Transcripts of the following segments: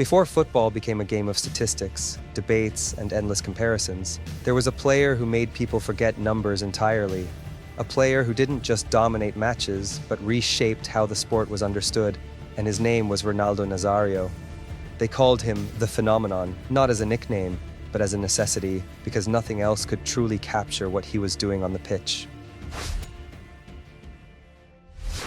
Before football became a game of statistics, debates, and endless comparisons, there was a player who made people forget numbers entirely. A player who didn't just dominate matches, but reshaped how the sport was understood, and his name was Ronaldo Nazário. They called him the phenomenon, not as a nickname, but as a necessity, because nothing else could truly capture what he was doing on the pitch.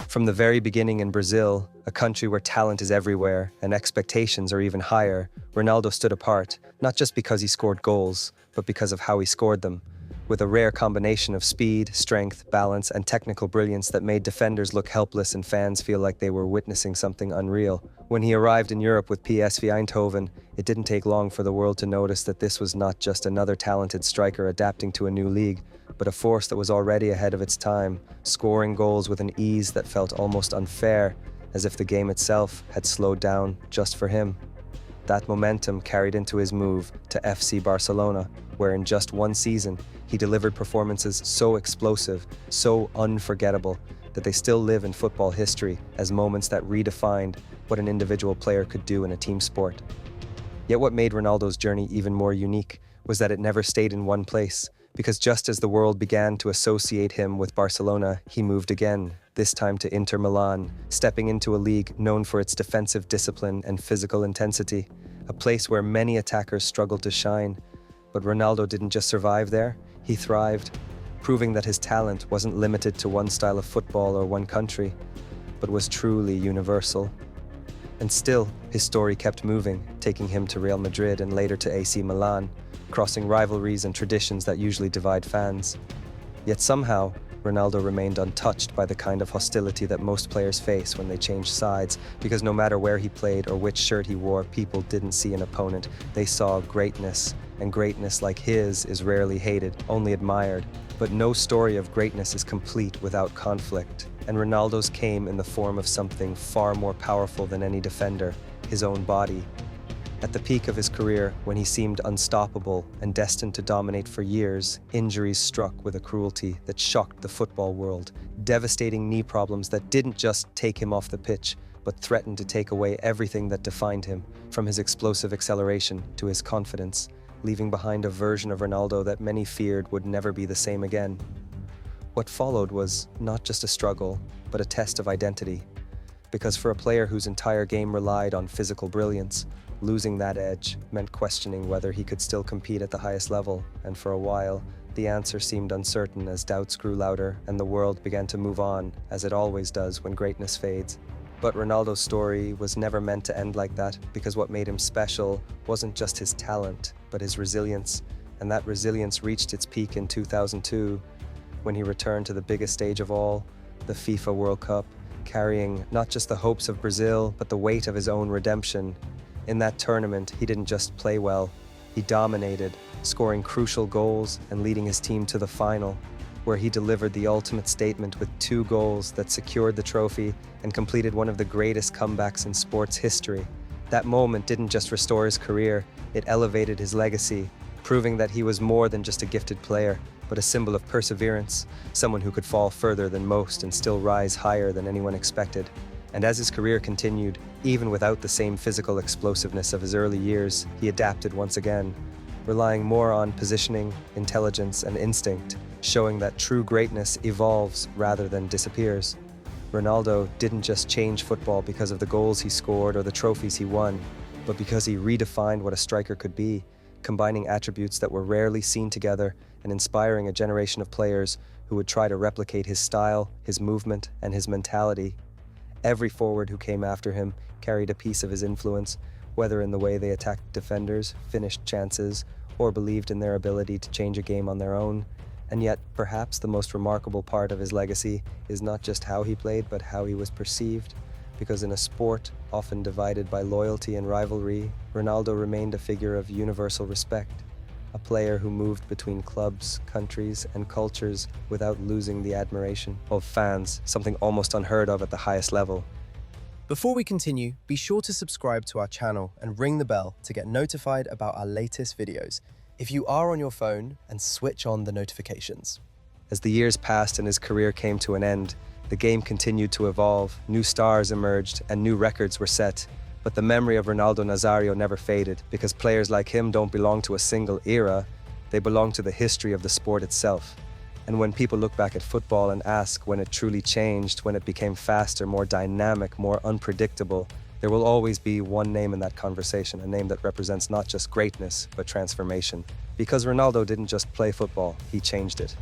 From the very beginning in Brazil, a country where talent is everywhere and expectations are even higher, Ronaldo stood apart, not just because he scored goals, but because of how he scored them, with a rare combination of speed, strength, balance, and technical brilliance that made defenders look helpless and fans feel like they were witnessing something unreal. When he arrived in Europe with PSV Eindhoven, it didn't take long for the world to notice that this was not just another talented striker adapting to a new league, but a force that was already ahead of its time, scoring goals with an ease that felt almost unfair, as if the game itself had slowed down just for him. That momentum carried into his move to FC Barcelona, where in just one season, he delivered performances so explosive, so unforgettable, that they still live in football history as moments that redefined what an individual player could do in a team sport. Yet what made Ronaldo's journey even more unique was that it never stayed in one place, because just as the world began to associate him with Barcelona, he moved again, this time to Inter Milan, stepping into a league known for its defensive discipline and physical intensity, a place where many attackers struggled to shine. But Ronaldo didn't just survive there, he thrived, proving that his talent wasn't limited to one style of football or one country, but was truly universal. And still, his story kept moving, taking him to Real Madrid and later to AC Milan, crossing rivalries and traditions that usually divide fans. Yet somehow, Ronaldo remained untouched by the kind of hostility that most players face when they change sides, because no matter where he played or which shirt he wore, people didn't see an opponent. They saw greatness, and greatness like his is rarely hated, only admired. But no story of greatness is complete without conflict, and Ronaldo's came in the form of something far more powerful than any defender, his own body. At the peak of his career, when he seemed unstoppable and destined to dominate for years, injuries struck with a cruelty that shocked the football world, devastating knee problems that didn't just take him off the pitch, but threatened to take away everything that defined him, from his explosive acceleration to his confidence, leaving behind a version of Ronaldo that many feared would never be the same again. What followed was not just a struggle, but a test of identity. Because for a player whose entire game relied on physical brilliance, losing that edge meant questioning whether he could still compete at the highest level, and for a while, the answer seemed uncertain as doubts grew louder and the world began to move on, as it always does when greatness fades. But Ronaldo's story was never meant to end like that, because what made him special wasn't just his talent, but his resilience, and that resilience reached its peak in 2002, when he returned to the biggest stage of all, the FIFA World Cup, carrying not just the hopes of Brazil, but the weight of his own redemption. In that tournament, he didn't just play well, he dominated, scoring crucial goals and leading his team to the final, where he delivered the ultimate statement with 2 goals that secured the trophy and completed one of the greatest comebacks in sports history. That moment didn't just restore his career, it elevated his legacy, proving that he was more than just a gifted player, but a symbol of perseverance, someone who could fall further than most and still rise higher than anyone expected. And as his career continued, even without the same physical explosiveness of his early years, he adapted once again, relying more on positioning, intelligence, and instinct, showing that true greatness evolves rather than disappears. Ronaldo didn't just change football because of the goals he scored or the trophies he won, but because he redefined what a striker could be, combining attributes that were rarely seen together and inspiring a generation of players who would try to replicate his style, his movement, and his mentality. Every forward who came after him carried a piece of his influence, whether in the way they attacked defenders, finished chances, or believed in their ability to change a game on their own. And yet, perhaps the most remarkable part of his legacy is not just how he played, but how he was perceived. Because in a sport often divided by loyalty and rivalry, Ronaldo remained a figure of universal respect, a player who moved between clubs, countries, and cultures without losing the admiration of fans, something almost unheard of at the highest level. Before we continue, be sure to subscribe to our channel and ring the bell to get notified about our latest videos. If you are on your phone, and switch on the notifications. As the years passed and his career came to an end, the game continued to evolve, new stars emerged, and new records were set. But the memory of Ronaldo Nazário never faded, because players like him don't belong to a single era, they belong to the history of the sport itself. And when people look back at football and ask when it truly changed, when it became faster, more dynamic, more unpredictable, there will always be one name in that conversation, a name that represents not just greatness, but transformation. Because Ronaldo didn't just play football, he changed it.